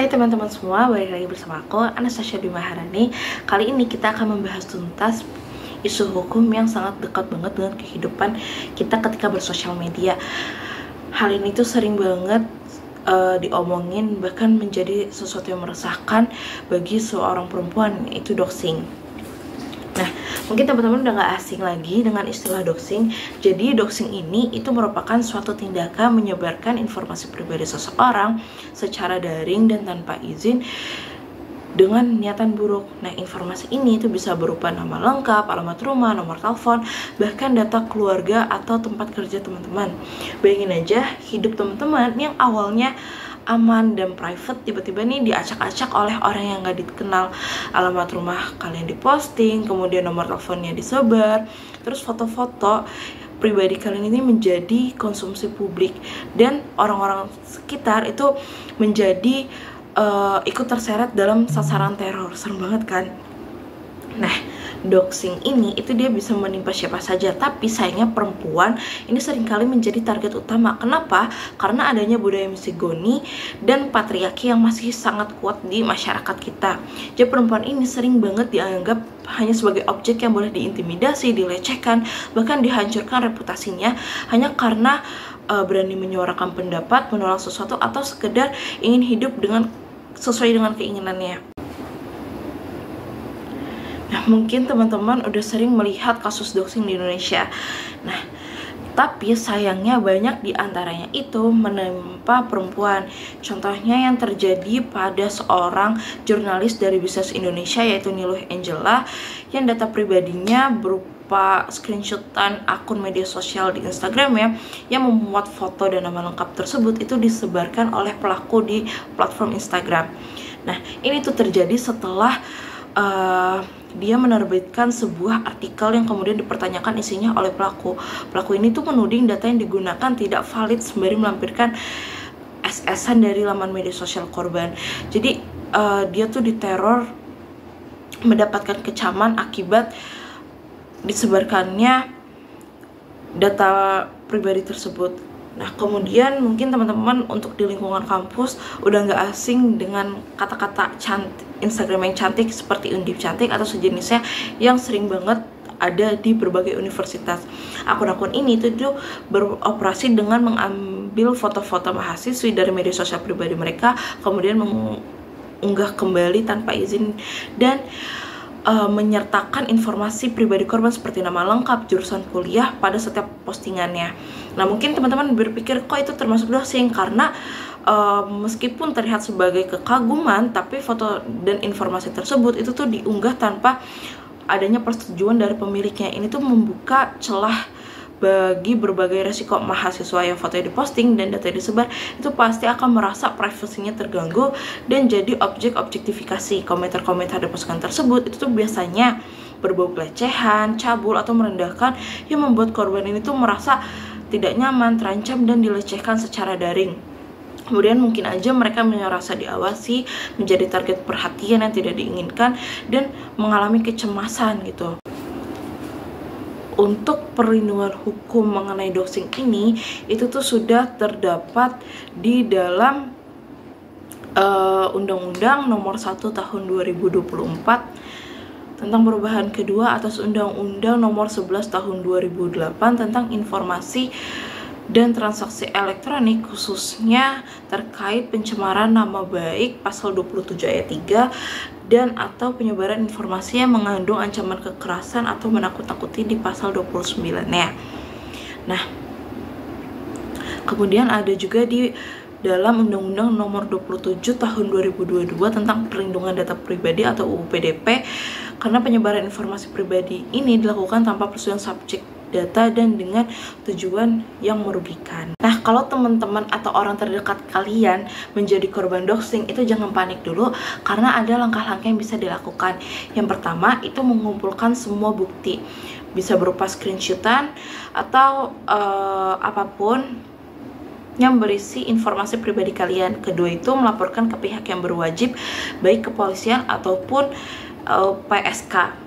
Hai teman-teman semua, balik lagi bersama aku, Anastasia Dwi Maharani. Kali ini kita akan membahas tuntas isu hukum yang sangat dekat banget dengan kehidupan kita ketika bersosial media. Hal ini tuh sering banget diomongin, bahkan menjadi sesuatu yang meresahkan bagi seorang perempuan, yaitu doxing. Nah, mungkin teman-teman udah gak asing lagi dengan istilah doxing. Jadi doxing ini itu merupakan suatu tindakan menyebarkan informasi pribadi seseorang secara daring dan tanpa izin dengan niatan buruk. Nah, informasi ini itu bisa berupa nama lengkap, alamat rumah, nomor telepon, bahkan data keluarga atau tempat kerja teman-teman. Bayangin aja hidup teman-teman yang awalnya aman dan private tiba-tiba nih diacak-acak oleh orang yang gak dikenal. Alamat rumah kalian diposting, kemudian nomor teleponnya disebar, terus foto-foto pribadi kalian ini menjadi konsumsi publik dan orang-orang sekitar itu menjadi ikut terseret dalam sasaran teror. Serem banget kan? Nah, doxing ini itu dia bisa menimpa siapa saja, tapi sayangnya perempuan ini seringkali menjadi target utama. Kenapa? Karena adanya budaya misogyni dan patriarki yang masih sangat kuat di masyarakat kita. Jadi perempuan ini sering banget dianggap hanya sebagai objek yang boleh diintimidasi, dilecehkan, bahkan dihancurkan reputasinya hanya karena berani menyuarakan pendapat, menolak sesuatu, atau sekedar ingin hidup sesuai dengan keinginannya. Nah, mungkin teman-teman udah sering melihat kasus doxing di Indonesia. Nah, tapi sayangnya banyak di antaranya itu menimpa perempuan. Contohnya yang terjadi pada seorang jurnalis dari Business Indonesia, yaitu Niluh Angela, yang data pribadinya berupa screenshotan akun media sosial di Instagram yang memuat foto dan nama lengkap tersebut itu disebarkan oleh pelaku di platform Instagram. Nah, ini tuh terjadi setelah dia menerbitkan sebuah artikel yang kemudian dipertanyakan isinya oleh pelaku. Pelaku ini tuh menuding data yang digunakan tidak valid sembari melampirkan SS-an dari laman media sosial korban. Jadi dia tuh diteror, mendapatkan kecaman akibat disebarkannya data pribadi tersebut. Nah, kemudian mungkin teman-teman untuk di lingkungan kampus udah nggak asing dengan kata-kata Instagram yang cantik seperti Undip Cantik atau sejenisnya yang sering banget ada di berbagai universitas. Akun-akun ini itu beroperasi dengan mengambil foto-foto mahasiswi dari media sosial pribadi mereka, kemudian mengunggah kembali tanpa izin dan menyertakan informasi pribadi korban seperti nama lengkap, jurusan kuliah pada setiap postingannya. Nah, mungkin teman-teman berpikir kok itu termasuk doxing karena meskipun terlihat sebagai kekaguman, tapi foto dan informasi tersebut itu tuh diunggah tanpa adanya persetujuan dari pemiliknya. Ini tuh membuka celah bagi berbagai resiko. Mahasiswa yang fotonya diposting dan data disebar itu pasti akan merasa privasinya terganggu dan jadi objek objektifikasi. Komentar-komentar di postingan tersebut itu tuh biasanya berbau pelecehan, cabul, atau merendahkan yang membuat korban ini tuh merasa tidak nyaman, terancam, dan dilecehkan secara daring. Kemudian mungkin aja mereka merasa diawasi, menjadi target perhatian yang tidak diinginkan, dan mengalami kecemasan gitu. Untuk perlindungan hukum mengenai doxing ini itu tuh sudah terdapat di dalam Undang-Undang Nomor 1 Tahun 2024 tentang perubahan kedua atas Undang-Undang Nomor 11 Tahun 2008 tentang informasi dan transaksi elektronik, khususnya terkait pencemaran nama baik pasal 27 ayat 3 dan atau penyebaran informasi yang mengandung ancaman kekerasan atau menakut-nakuti di pasal 29-nya. Nah, kemudian ada juga di dalam Undang-Undang Nomor 27 Tahun 2022 tentang perlindungan data pribadi atau UU PDP, karena penyebaran informasi pribadi ini dilakukan tanpa persetujuan subjek data dan dengan tujuan yang merugikan. Nah, kalau teman-teman atau orang terdekat kalian menjadi korban doxing, itu jangan panik dulu karena ada langkah-langkah yang bisa dilakukan. Yang pertama itu mengumpulkan semua bukti, bisa berupa screenshotan atau apapun yang berisi informasi pribadi kalian. Kedua itu melaporkan ke pihak yang berwajib, baik kepolisian ataupun PSK.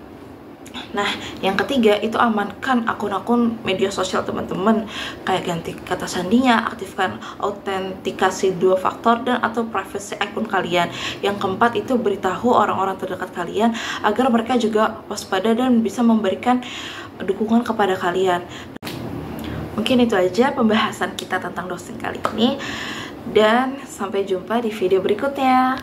Nah, yang ketiga itu amankan akun-akun media sosial teman-teman, kayak ganti kata sandinya, aktifkan autentikasi 2 faktor dan atau privacy akun kalian. Yang keempat itu beritahu orang-orang terdekat kalian agar mereka juga waspada dan bisa memberikan dukungan kepada kalian. Mungkin itu aja pembahasan kita tentang doxing kali ini, dan sampai jumpa di video berikutnya.